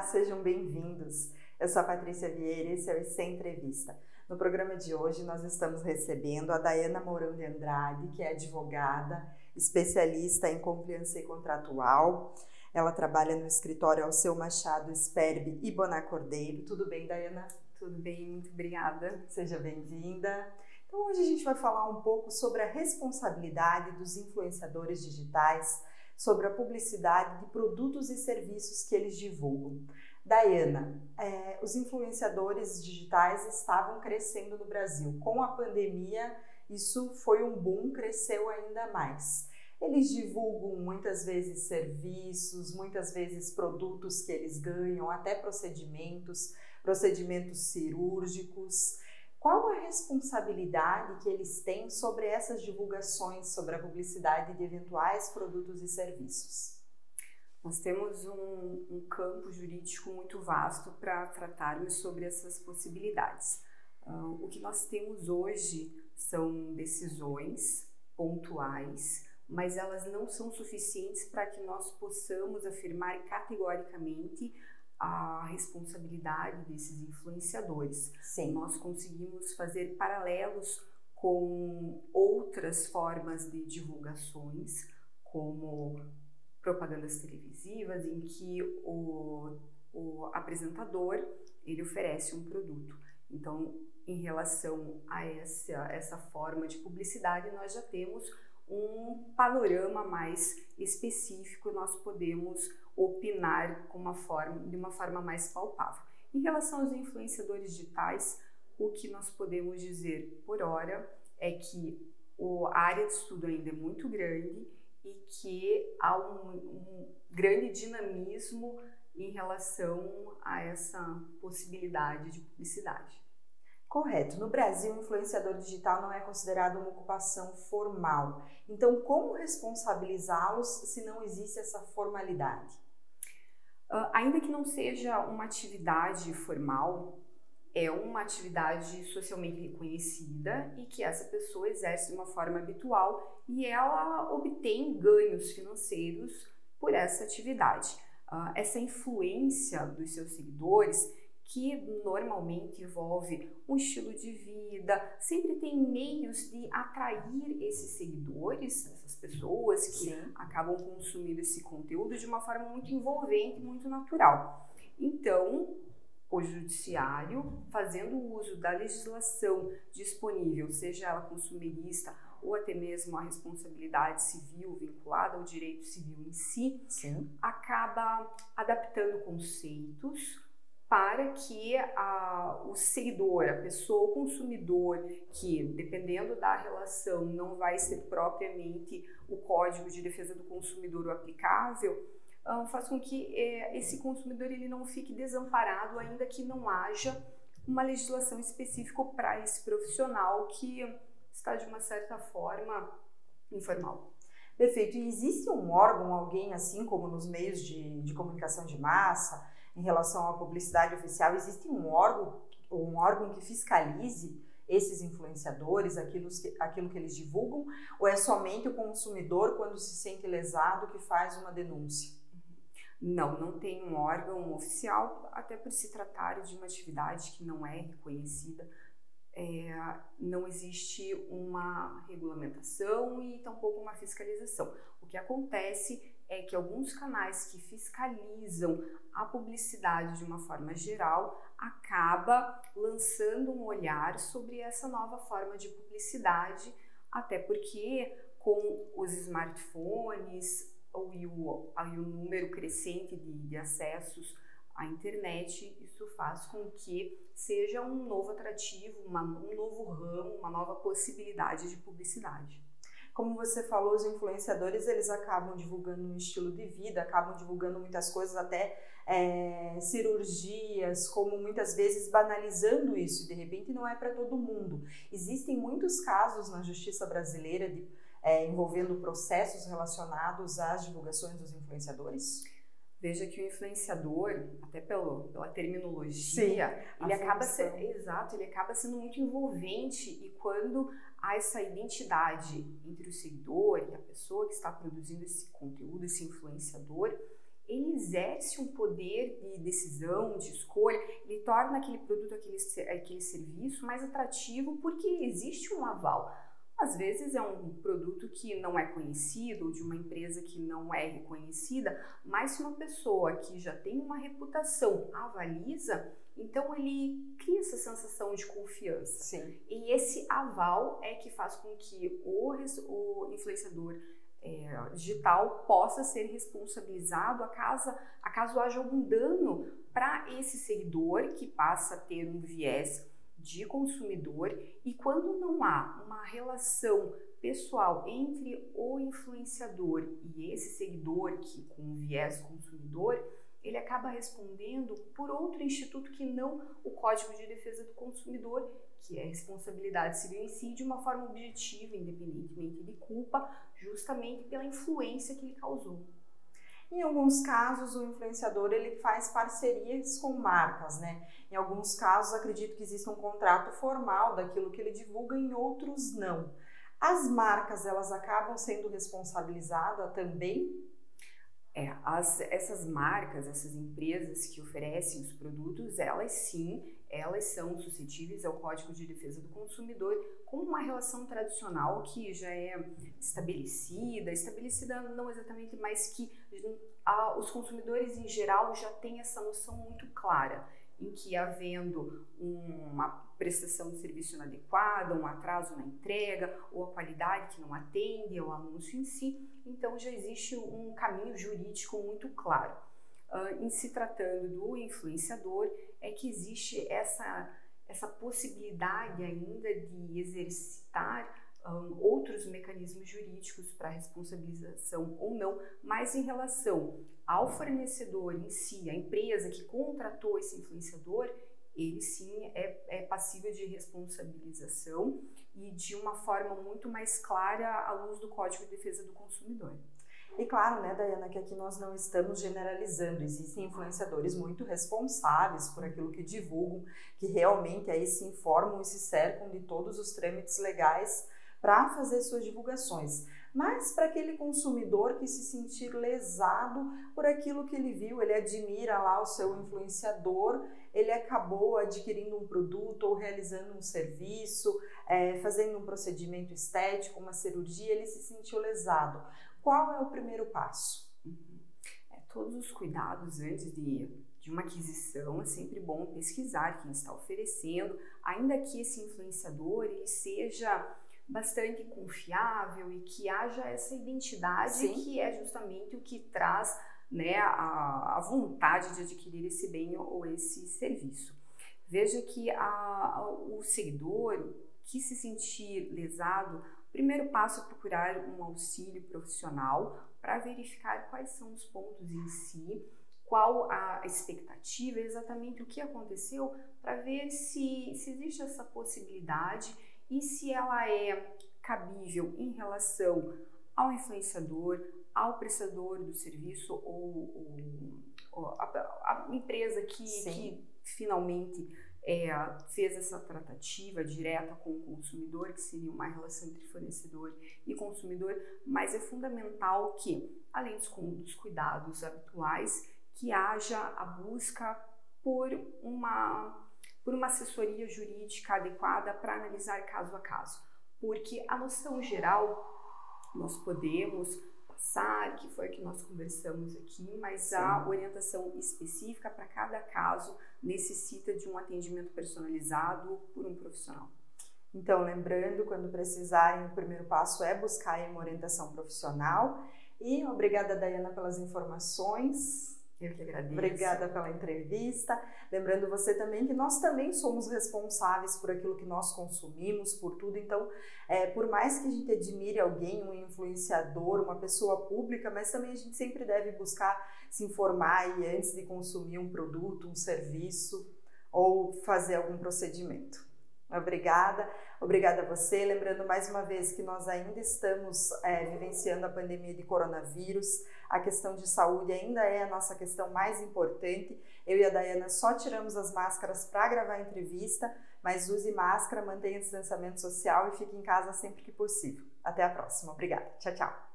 sejam bem-vindos. Eu sou a Patrícia Vieira e esse é o IC Entrevista. No programa de hoje nós estamos recebendo a Daiana Mourão de Andrade, que é advogada, especialista em compliance contratual. Ela trabalha no escritório Alceu Machado, Sperbi e Bonar Cordeiro. Tudo bem, Daiana? Tudo bem, muito obrigada. Seja bem-vinda. Então hoje a gente vai falar um pouco sobre a responsabilidade dos influenciadores digitais, sobre a publicidade de produtos e serviços que eles divulgam. Daiana, os influenciadores digitais estavam crescendo no Brasil. Com a pandemia, isso foi um boom, cresceu ainda mais. Eles divulgam muitas vezes serviços, muitas vezes produtos que eles ganham, até procedimentos cirúrgicos. Qual a responsabilidade que eles têm sobre essas divulgações, sobre a publicidade de eventuais produtos e serviços? Nós temos um campo jurídico muito vasto para tratarmos sobre essas possibilidades. O que nós temos hoje são decisões pontuais, mas elas não são suficientes para que nós possamos afirmar categoricamente a responsabilidade desses influenciadores. Sim. Nós conseguimos fazer paralelos com outras formas de divulgações, como propagandas televisivas, em que o apresentador ele oferece um produto. Então, em relação a essa forma de publicidade, nós já temos um panorama mais específico, nós podemos opinar de uma forma mais palpável. Em relação aos influenciadores digitais, o que nós podemos dizer por hora é que a área de estudo ainda é muito grande e que há um grande dinamismo em relação a essa possibilidade de publicidade. Correto. No Brasil, o influenciador digital não é considerado uma ocupação formal. Então, como responsabilizá-los se não existe essa formalidade? Ainda que não seja uma atividade formal, é uma atividade socialmente reconhecida e que essa pessoa exerce de uma forma habitual e ela obtém ganhos financeiros por essa atividade. Essa influência dos seus seguidores, que normalmente envolve um estilo de vida, sempre tem meios de atrair esses seguidores, essas pessoas que acabam consumindo esse conteúdo de uma forma muito envolvente, muito natural. Então, o judiciário, fazendo uso da legislação disponível, seja ela consumerista ou até mesmo a responsabilidade civil vinculada ao direito civil em si, acaba adaptando conceitos para que o seguidor, a pessoa, o consumidor, que dependendo da relação não vai ser propriamente o Código de Defesa do Consumidor o aplicável, faz com que esse consumidor ele não fique desamparado, ainda que não haja uma legislação específica para esse profissional que está de uma certa forma informal. Perfeito. E existe um órgão, alguém assim como nos meios de comunicação de massa, em relação à publicidade oficial, existe um órgão que fiscalize esses influenciadores, aquilo que eles divulgam, ou é somente o consumidor, quando se sente lesado, que faz uma denúncia? Não tem um órgão oficial, até por se tratar de uma atividade que não é reconhecida. Não existe uma regulamentação e tampouco uma fiscalização. O que acontece é que alguns canais que fiscalizam a publicidade de uma forma geral acaba lançando um olhar sobre essa nova forma de publicidade, até porque com os smartphones e o número crescente de acessos à internet, isso faz com que seja um novo atrativo, um novo ramo, uma nova possibilidade de publicidade. Como você falou, os influenciadores eles acabam divulgando um estilo de vida, acabam divulgando muitas coisas, até cirurgias, como muitas vezes banalizando isso, e de repente não é para todo mundo. Existem muitos casos na justiça brasileira envolvendo processos relacionados às divulgações dos influenciadores? Veja que o influenciador, até pela terminologia, ele acaba sendo muito envolvente, e quando há essa identidade entre o seguidor e a pessoa que está produzindo esse conteúdo, esse influenciador, ele exerce um poder de decisão, de escolha, ele torna aquele produto, aquele serviço mais atrativo porque existe um aval. Às vezes é um produto que não é conhecido, ou de uma empresa que não é reconhecida, mas se uma pessoa que já tem uma reputação avaliza, então ele cria essa sensação de confiança. Sim. E esse aval é que faz com que o influenciador digital possa ser responsabilizado acaso haja algum dano para esse seguidor que passa a ter um viés de consumidor, e quando não há uma relação pessoal entre o influenciador e esse seguidor que com viés consumidor, ele acaba respondendo por outro instituto que não o Código de Defesa do Consumidor, que é a responsabilidade civil em si, de uma forma objetiva, independentemente de culpa, justamente pela influência que ele causou. Em alguns casos, o influenciador ele faz parcerias com marcas, né? Em alguns casos, acredito que exista um contrato formal daquilo que ele divulga, em outros não. As marcas, elas acabam sendo responsabilizadas também? Essas marcas, essas empresas que oferecem os produtos, elas sim, elas são suscetíveis ao Código de Defesa do Consumidor como uma relação tradicional que já é estabelecida não exatamente, mas que os consumidores em geral já têm essa noção muito clara, em que havendo uma prestação de serviço inadequada, um atraso na entrega, ou a qualidade que não atende ao anúncio em si, então já existe um caminho jurídico muito claro. Em se tratando do influenciador, é que existe essa possibilidade ainda de exercitar outros mecanismos jurídicos para responsabilização ou não, mas em relação ao fornecedor em si, a empresa que contratou esse influenciador, ele sim é passível de responsabilização e de uma forma muito mais clara à luz do Código de Defesa do Consumidor. E claro, né, Dayana, que aqui nós não estamos generalizando, existem influenciadores muito responsáveis por aquilo que divulgam, que realmente aí se informam e se cercam de todos os trâmites legais para fazer suas divulgações. Mas para aquele consumidor que se sentir lesado por aquilo que ele viu, ele admira lá o seu influenciador, ele acabou adquirindo um produto ou realizando um serviço, fazendo um procedimento estético, uma cirurgia, ele se sentiu lesado. Qual é o primeiro passo? Todos os cuidados antes de uma aquisição, é sempre bom pesquisar quem está oferecendo, ainda que esse influenciador ele seja bastante confiável e que haja essa identidade. Sim. Que é justamente o que traz, né, a vontade de adquirir esse bem ou esse serviço. Veja que o seguidor que se sentir lesado, o primeiro passo é procurar um auxílio profissional para verificar quais são os pontos em si, qual a expectativa, exatamente o que aconteceu, para ver se existe essa possibilidade e se ela é cabível em relação ao influenciador, ao prestador do serviço ou a empresa que finalmente fez essa tratativa direta com o consumidor, que seria uma relação entre fornecedor e consumidor, mas é fundamental que, além dos cuidados habituais, que haja a busca por uma assessoria jurídica adequada para analisar caso a caso, porque a noção geral nós podemos passar, que foi o que nós conversamos aqui, mas sim, a orientação específica para cada caso necessita de um atendimento personalizado por um profissional. Então, lembrando, quando precisarem, o primeiro passo é buscar uma orientação profissional. E obrigada, Dayana, pelas informações. Eu que agradeço. Obrigada pela entrevista. Lembrando você também que nós também somos responsáveis por aquilo que nós consumimos, por tudo. Então, por mais que a gente admire alguém, um influenciador, uma pessoa pública, mas também a gente sempre deve buscar se informar e antes de consumir um produto, um serviço ou fazer algum procedimento. Obrigada. Obrigada a você. Lembrando mais uma vez que nós ainda estamos vivenciando a pandemia de coronavírus. A questão de saúde ainda é a nossa questão mais importante. Eu e a Dayana só tiramos as máscaras para gravar a entrevista, mas use máscara, mantenha o distanciamento social e fique em casa sempre que possível. Até a próxima. Obrigada. Tchau, tchau.